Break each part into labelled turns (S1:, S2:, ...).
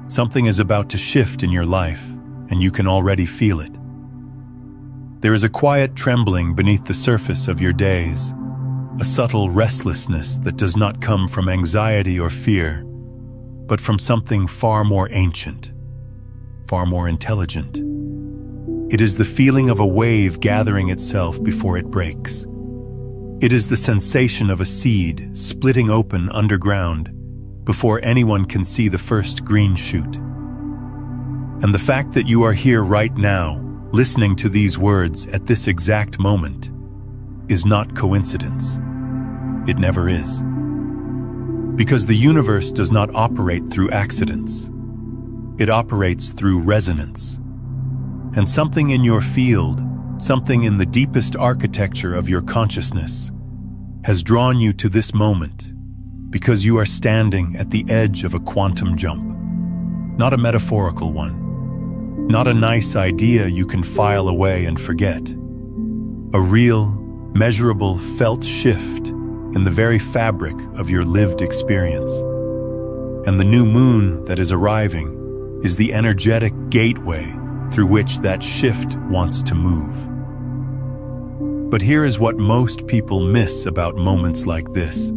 S1: Something is about to shift in your life, and you can already feel it. There is a quiet trembling beneath the surface of your days, a subtle restlessness that does not come from anxiety or fear, but from something far more ancient, far more intelligent. It is the feeling of a wave gathering itself before it breaks. It is the sensation of a seed splitting open underground before anyone can see the first green shoot. And the fact that you are here right now, listening to these words at this exact moment, is not coincidence. It never is. Because the universe does not operate through accidents. It operates through resonance. And something in your field, something in the deepest architecture of your consciousness, has drawn you to this moment because you are standing at the edge of a quantum jump. Not a metaphorical one. Not a nice idea you can file away and forget. A real, measurable, felt shift in the very fabric of your lived experience. And the new moon that is arriving is the energetic gateway through which that shift wants to move. But here is what most people miss about moments like this.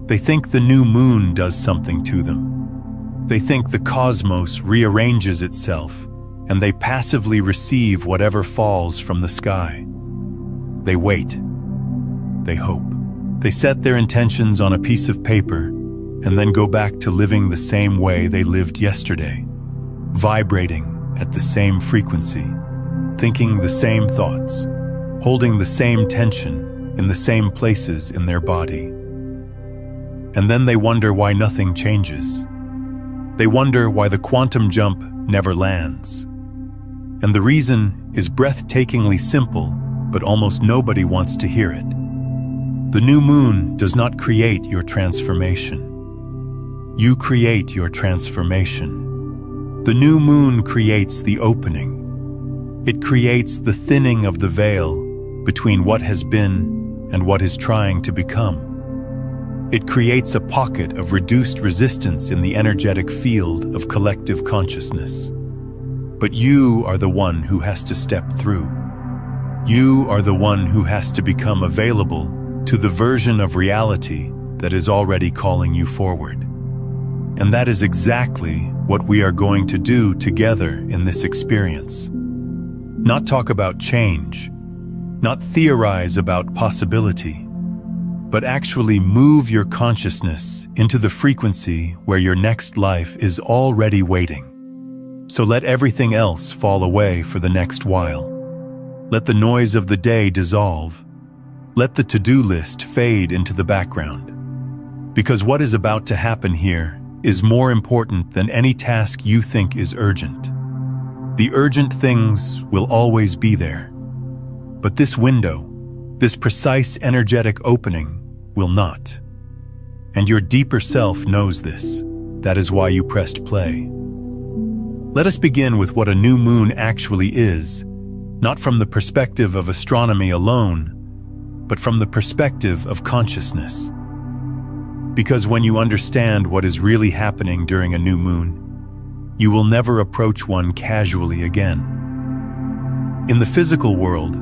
S1: They think the new moon does something to them. They think the cosmos rearranges itself, and they passively receive whatever falls from the sky. They wait. They hope. They set their intentions on a piece of paper and then go back to living the same way they lived yesterday, vibrating at the same frequency, thinking the same thoughts, holding the same tension in the same places in their body. And then they wonder why nothing changes. They wonder why the quantum jump never lands. And the reason is breathtakingly simple, but almost nobody wants to hear it. The new moon does not create your transformation. You create your transformation. The new moon creates the opening. It creates the thinning of the veil between what has been and what is trying to become. It creates a pocket of reduced resistance in the energetic field of collective consciousness. But you are the one who has to step through. You are the one who has to become available to the version of reality that is already calling you forward. And that is exactly what we are going to do together in this experience. Not talk about change, not theorize about possibility, but actually move your consciousness into the frequency where your next life is already waiting. So let everything else fall away for the next while. Let the noise of the day dissolve. Let the to-do list fade into the background. Because what is about to happen here is more important than any task you think is urgent. The urgent things will always be there. But this window, this precise energetic opening, will not. And your deeper self knows this. That is why you pressed play. Let us begin with what a new moon actually is, not from the perspective of astronomy alone, but from the perspective of consciousness. Because when you understand what is really happening during a new moon, you will never approach one casually again. In the physical world,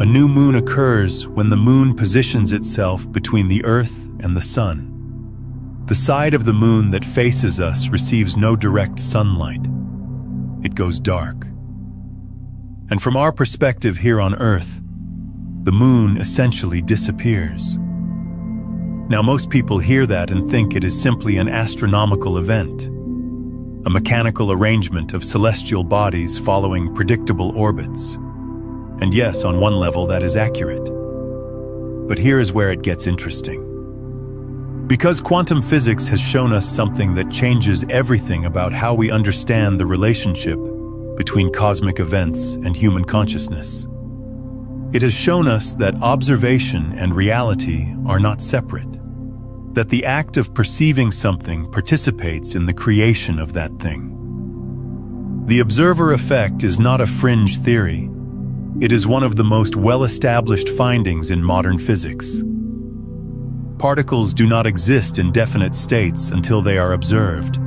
S1: a new moon occurs when the moon positions itself between the Earth and the Sun. The side of the moon that faces us receives no direct sunlight. It goes dark. And from our perspective here on Earth, the moon essentially disappears. Now, most people hear that and think it is simply an astronomical event, a mechanical arrangement of celestial bodies following predictable orbits. And yes, on one level, that is accurate. But here is where it gets interesting. Because quantum physics has shown us something that changes everything about how we understand the relationship between cosmic events and human consciousness. It has shown us that observation and reality are not separate, that the act of perceiving something participates in the creation of that thing. The observer effect is not a fringe theory. It is one of the most well-established findings in modern physics. Particles do not exist in definite states until they are observed.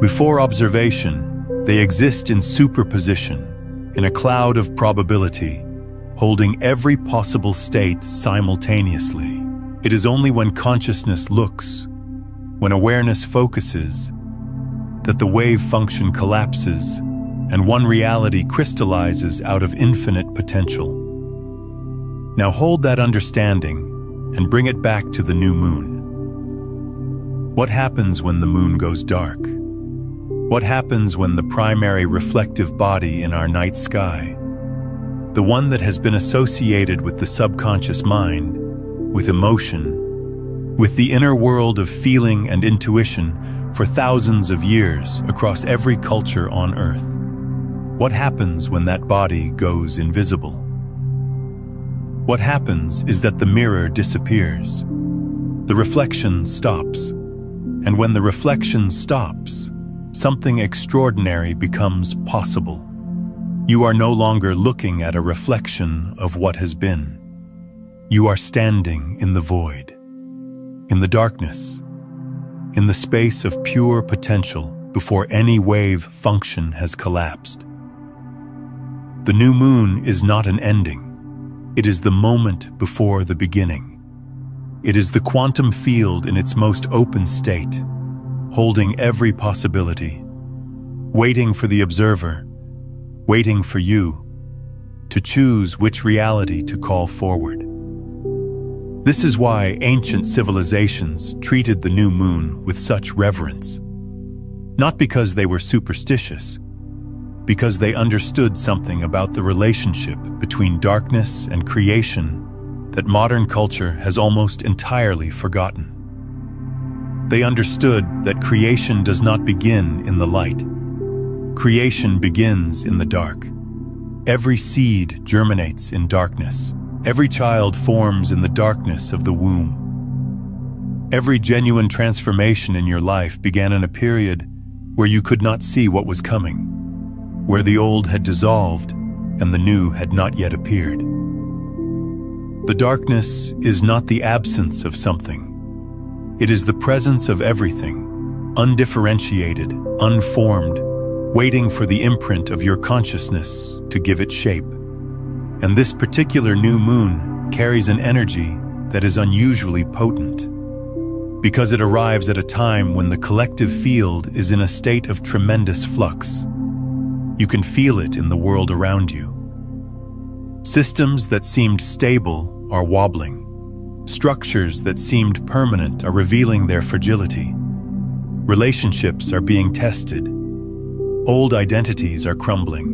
S1: Before observation, they exist in superposition, in a cloud of probability, holding every possible state simultaneously. It is only when consciousness looks, when awareness focuses, that the wave function collapses and one reality crystallizes out of infinite potential. Now hold that understanding and bring it back to the new moon. What happens when the moon goes dark? What happens when the primary reflective body in our night sky, the one that has been associated with the subconscious mind, with emotion, with the inner world of feeling and intuition for thousands of years across every culture on Earth? What happens when that body goes invisible? What happens is that the mirror disappears. The reflection stops. And when the reflection stops, something extraordinary becomes possible. You are no longer looking at a reflection of what has been. You are standing in the void, in the darkness, in the space of pure potential before any wave function has collapsed. The new moon is not an ending. It is the moment before the beginning. It is the quantum field in its most open state, holding every possibility, waiting for the observer, waiting for you to choose which reality to call forward. This is why ancient civilizations treated the new moon with such reverence. Not because they were superstitious, because they understood something about the relationship between darkness and creation that modern culture has almost entirely forgotten. They understood that creation does not begin in the light. Creation begins in the dark. Every seed germinates in darkness. Every child forms in the darkness of the womb. Every genuine transformation in your life began in a period where you could not see what was coming, where the old had dissolved and the new had not yet appeared. The darkness is not the absence of something. It is the presence of everything, undifferentiated, unformed, waiting for the imprint of your consciousness to give it shape. And this particular new moon carries an energy that is unusually potent, because it arrives at a time when the collective field is in a state of tremendous flux. You can feel it in the world around you. Systems that seemed stable are wobbling. Structures that seemed permanent are revealing their fragility. Relationships are being tested. Old identities are crumbling.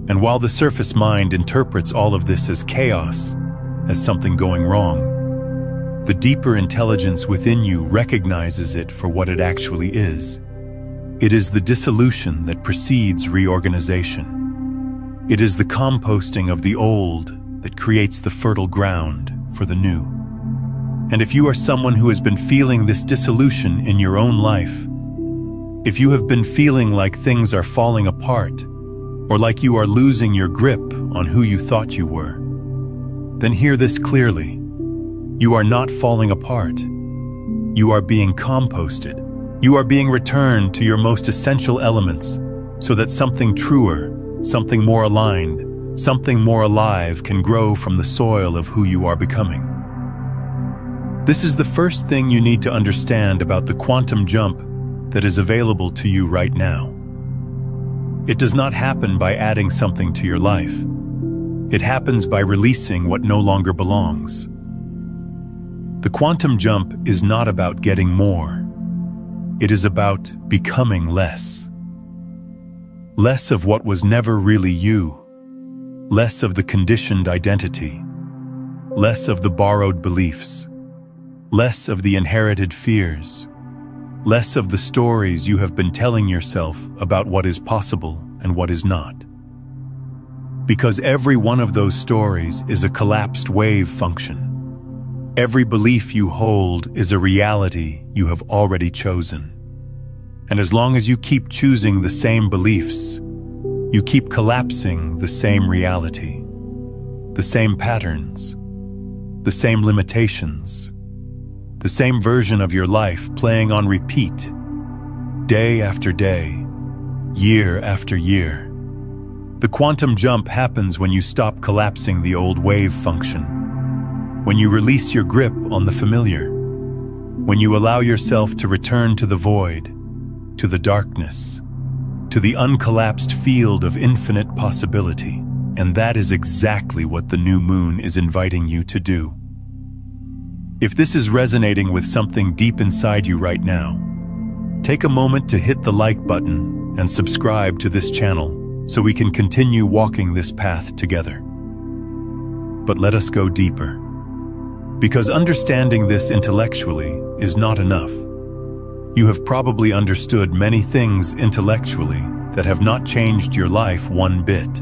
S1: And while the surface mind interprets all of this as chaos, as something going wrong, the deeper intelligence within you recognizes it for what it actually is. It is the dissolution that precedes reorganization. It is the composting of the old that creates the fertile ground for the new. And if you are someone who has been feeling this dissolution in your own life, if you have been feeling like things are falling apart, or like you are losing your grip on who you thought you were, then hear this clearly. You are not falling apart. You are being composted. You are being returned to your most essential elements so that something truer, something more aligned, something more alive can grow from the soil of who you are becoming. This is the first thing you need to understand about the quantum jump that is available to you right now. It does not happen by adding something to your life. It happens by releasing what no longer belongs. The quantum jump is not about getting more. It is about becoming less. Less of what was never really you. Less of the conditioned identity. Less of the borrowed beliefs. Less of the inherited fears. Less of the stories you have been telling yourself about what is possible and what is not. Because every one of those stories is a collapsed wave function. Every belief you hold is a reality you have already chosen. And as long as you keep choosing the same beliefs, you keep collapsing the same reality, the same patterns, the same limitations, the same version of your life playing on repeat, day after day, year after year. The quantum jump happens when you stop collapsing the old wave function, when you release your grip on the familiar, when you allow yourself to return to the void, to the darkness, to the uncollapsed field of infinite possibility. And that is exactly what the new moon is inviting you to do. If this is resonating with something deep inside you right now, take a moment to hit the like button and subscribe to this channel so we can continue walking this path together. But let us go deeper, because understanding this intellectually is not enough. You have probably understood many things intellectually that have not changed your life one bit.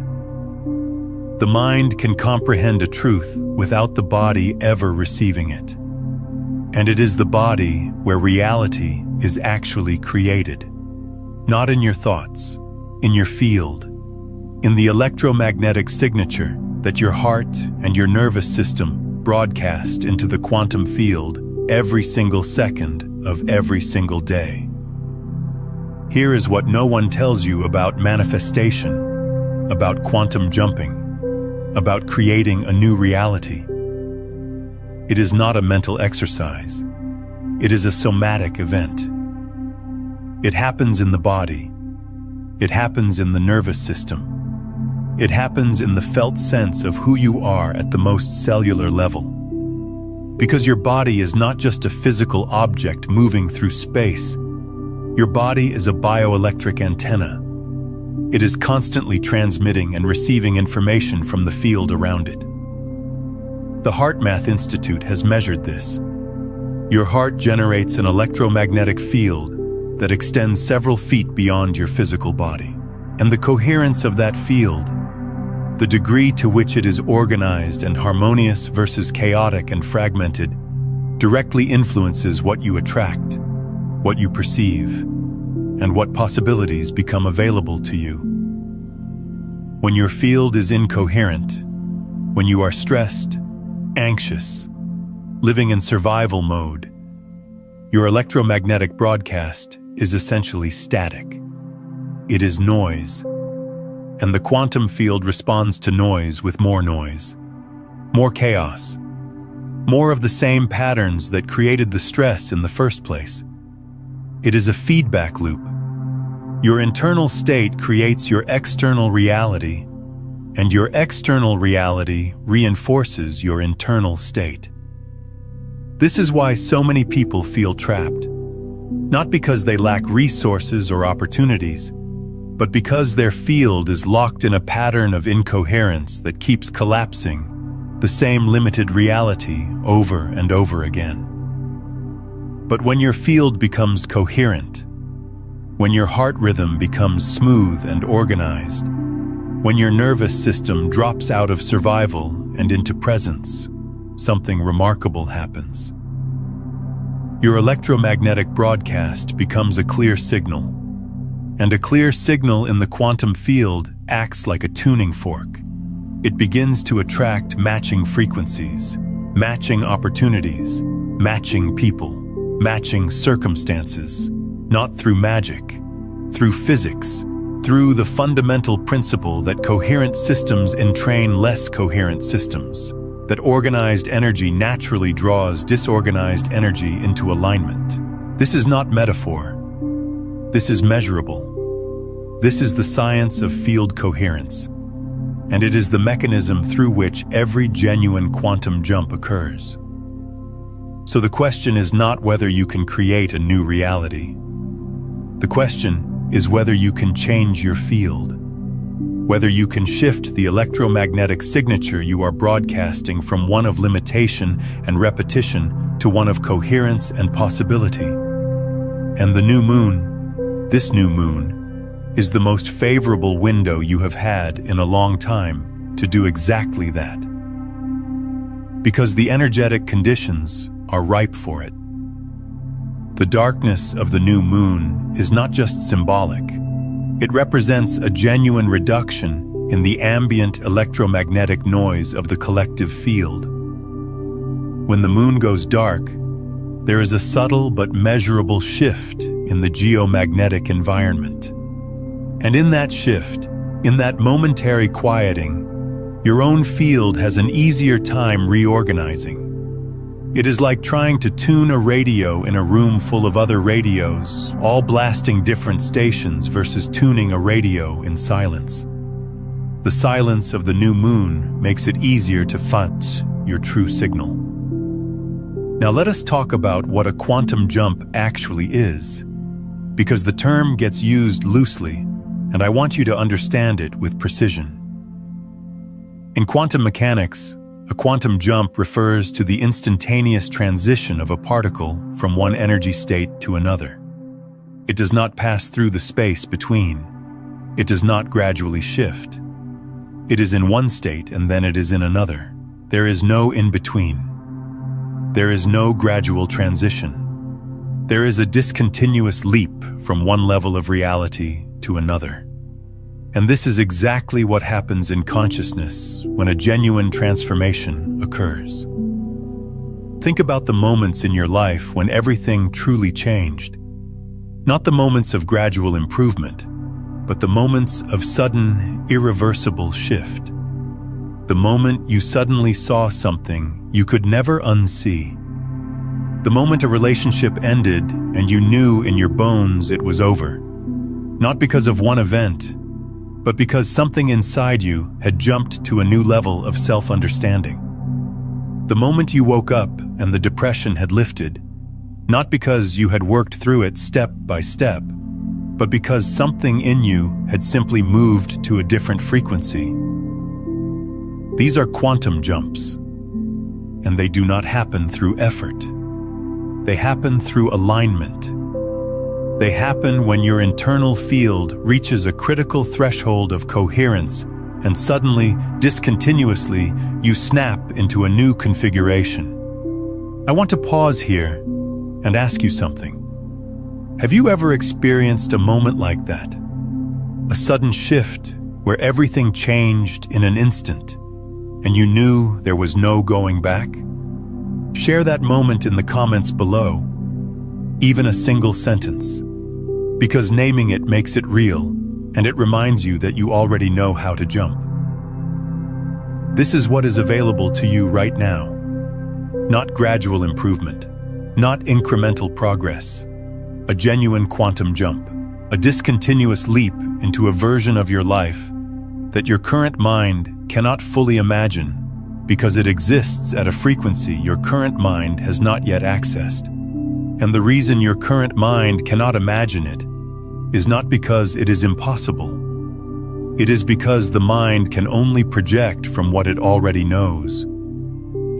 S1: The mind can comprehend a truth without the body ever receiving it. And it is the body where reality is actually created. Not in your thoughts, in your field, in the electromagnetic signature that your heart and your nervous system broadcast into the quantum field every single second of every single day. Here is what no one tells you about manifestation, about quantum jumping, about creating a new reality. It is not a mental exercise. It is a somatic event. It happens in the body. It happens in the nervous system. It happens in the felt sense of who you are at the most cellular level. Because your body is not just a physical object moving through space. Your body is a bioelectric antenna. It is constantly transmitting and receiving information from the field around it. The HeartMath Institute has measured this. Your heart generates an electromagnetic field that extends several feet beyond your physical body. And the coherence of that field, the degree to which it is organized and harmonious versus chaotic and fragmented, directly influences what you attract, what you perceive, and what possibilities become available to you. When your field is incoherent, when you are stressed, anxious, living in survival mode, your electromagnetic broadcast is essentially static. It is noise, and the quantum field responds to noise with more noise, more chaos, more of the same patterns that created the stress in the first place. It is a feedback loop. Your internal state creates your external reality, and your external reality reinforces your internal state. This is why so many people feel trapped, not because they lack resources or opportunities, but because their field is locked in a pattern of incoherence that keeps collapsing the same limited reality over and over again. But when your field becomes coherent, when your heart rhythm becomes smooth and organized, when your nervous system drops out of survival and into presence, something remarkable happens. Your electromagnetic broadcast becomes a clear signal, and a clear signal in the quantum field acts like a tuning fork. It begins to attract matching frequencies, matching opportunities, matching people, matching circumstances, not through magic, through physics, through the fundamental principle that coherent systems entrain less coherent systems, that organized energy naturally draws disorganized energy into alignment. This is not metaphor. This is measurable. This is the science of field coherence, and it is the mechanism through which every genuine quantum jump occurs. So the question is not whether you can create a new reality. The question is whether you can change your field, whether you can shift the electromagnetic signature you are broadcasting from one of limitation and repetition to one of coherence and possibility. And the new moon, this new moon, is the most favorable window you have had in a long time to do exactly that. Because the energetic conditions are ripe for it. The darkness of the new moon is not just symbolic. It represents a genuine reduction in the ambient electromagnetic noise of the collective field. When the moon goes dark, there is a subtle but measurable shift in the geomagnetic environment. And in that shift, in that momentary quieting, your own field has an easier time reorganizing. It is like trying to tune a radio in a room full of other radios, all blasting different stations, versus tuning a radio in silence. The silence of the new moon makes it easier to find your true signal. Now let us talk about what a quantum jump actually is, because the term gets used loosely, and I want you to understand it with precision. In quantum mechanics, a quantum jump refers to the instantaneous transition of a particle from one energy state to another. It does not pass through the space between. It does not gradually shift. It is in one state and then it is in another. There is no in-between. There is no gradual transition. There is a discontinuous leap from one level of reality to another. And this is exactly what happens in consciousness when a genuine transformation occurs. Think about the moments in your life when everything truly changed. Not the moments of gradual improvement, but the moments of sudden, irreversible shift. The moment you suddenly saw something you could never unsee. The moment a relationship ended and you knew in your bones it was over. Not because of one event, but because something inside you had jumped to a new level of self-understanding. The moment you woke up and the depression had lifted, not because you had worked through it step by step, but because something in you had simply moved to a different frequency. These are quantum jumps, and they do not happen through effort. They happen through alignment. They happen when your internal field reaches a critical threshold of coherence, and suddenly, discontinuously, you snap into a new configuration. I want to pause here and ask you something. Have you ever experienced a moment like that? A sudden shift where everything changed in an instant, and you knew there was no going back? Share that moment in the comments below, even a single sentence, because naming it makes it real, and it reminds you that you already know how to jump. This is what is available to you right now. Not gradual improvement, not incremental progress. A genuine quantum jump, a discontinuous leap into a version of your life that your current mind cannot fully imagine because it exists at a frequency your current mind has not yet accessed. And the reason your current mind cannot imagine it is not because it is impossible. It is because the mind can only project from what it already knows.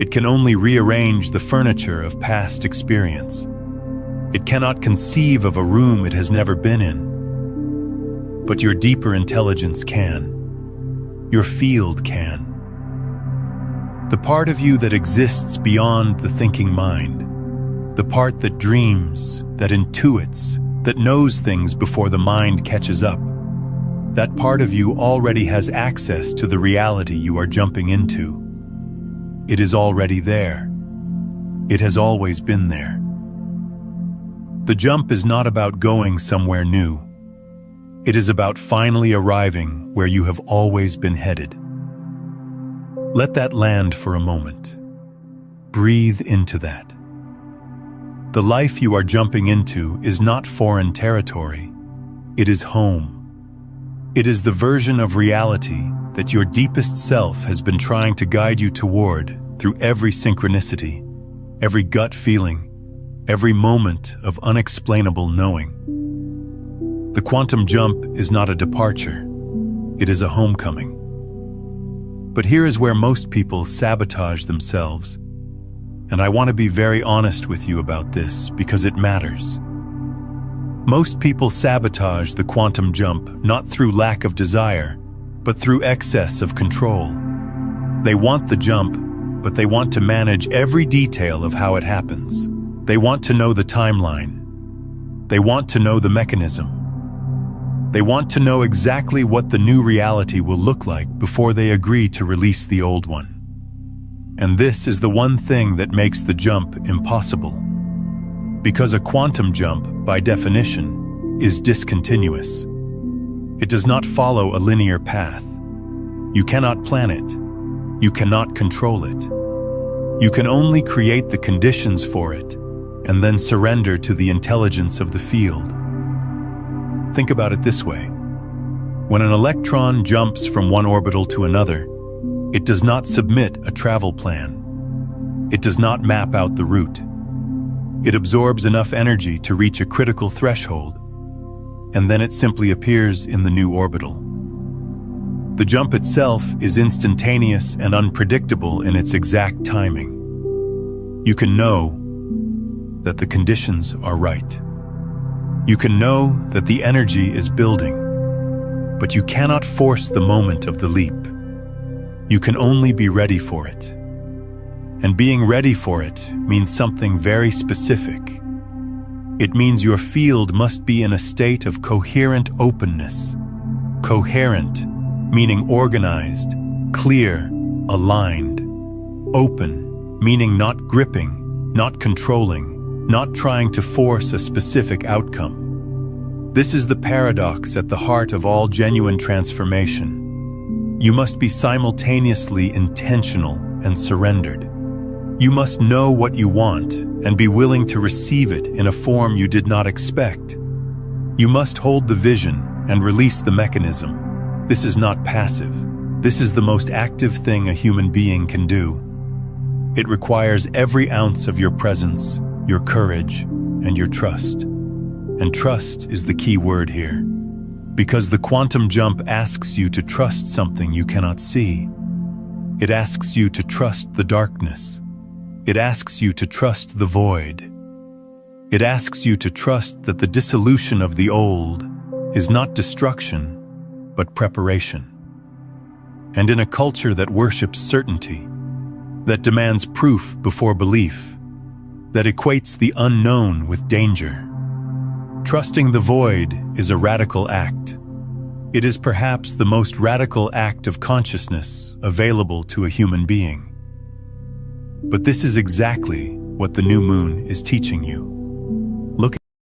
S1: It can only rearrange the furniture of past experience. It cannot conceive of a room it has never been in. But your deeper intelligence can. Your field can. The part of you that exists beyond the thinking mind. The part that dreams, that intuits, that knows things before the mind catches up. That part of you already has access to the reality you are jumping into. It is already there. It has always been there. The jump is not about going somewhere new. It is about finally arriving where you have always been headed. Let that land for a moment. Breathe into that. The life you are jumping into is not foreign territory. It is home. It is the version of reality that your deepest self has been trying to guide you toward through every synchronicity, every gut feeling, every moment of unexplainable knowing. The quantum jump is not a departure. It is a homecoming. But here is where most people sabotage themselves. And I want to be very honest with you about this because it matters. Most people sabotage the quantum jump not through lack of desire, but through excess of control. They want the jump, but they want to manage every detail of how it happens. They want to know the timeline. They want to know the mechanism. They want to know exactly what the new reality will look like before they agree to release the old one. And this is the one thing that makes the jump impossible. Because a quantum jump, by definition, is discontinuous. It does not follow a linear path. You cannot plan it. You cannot control it. You can only create the conditions for it and then surrender to the intelligence of the field. Think about it this way. When an electron jumps from one orbital to another, it does not submit a travel plan. It does not map out the route. It absorbs enough energy to reach a critical threshold, and then it simply appears in the new orbital. The jump itself is instantaneous and unpredictable in its exact timing. You can know that the conditions are right. You can know that the energy is building, but you cannot force the moment of the leap. You can only be ready for it. And being ready for it means something very specific. It means your field must be in a state of coherent openness. Coherent, meaning organized, clear, aligned. Open, meaning not gripping, not controlling, not trying to force a specific outcome. This is the paradox at the heart of all genuine transformation. You must be simultaneously intentional and surrendered. You must know what you want and be willing to receive it in a form you did not expect. You must hold the vision and release the mechanism. This is not passive. This is the most active thing a human being can do. It requires every ounce of your presence, your courage, and your trust. And trust is the key word here. Because the quantum jump asks you to trust something you cannot see. It asks you to trust the darkness. It asks you to trust the void. It asks you to trust that the dissolution of the old is not destruction, but preparation. And in a culture that worships certainty, that demands proof before belief, that equates the unknown with danger, trusting the void is a radical act. It is perhaps the most radical act of consciousness available to a human being. But this is exactly what the new moon is teaching you.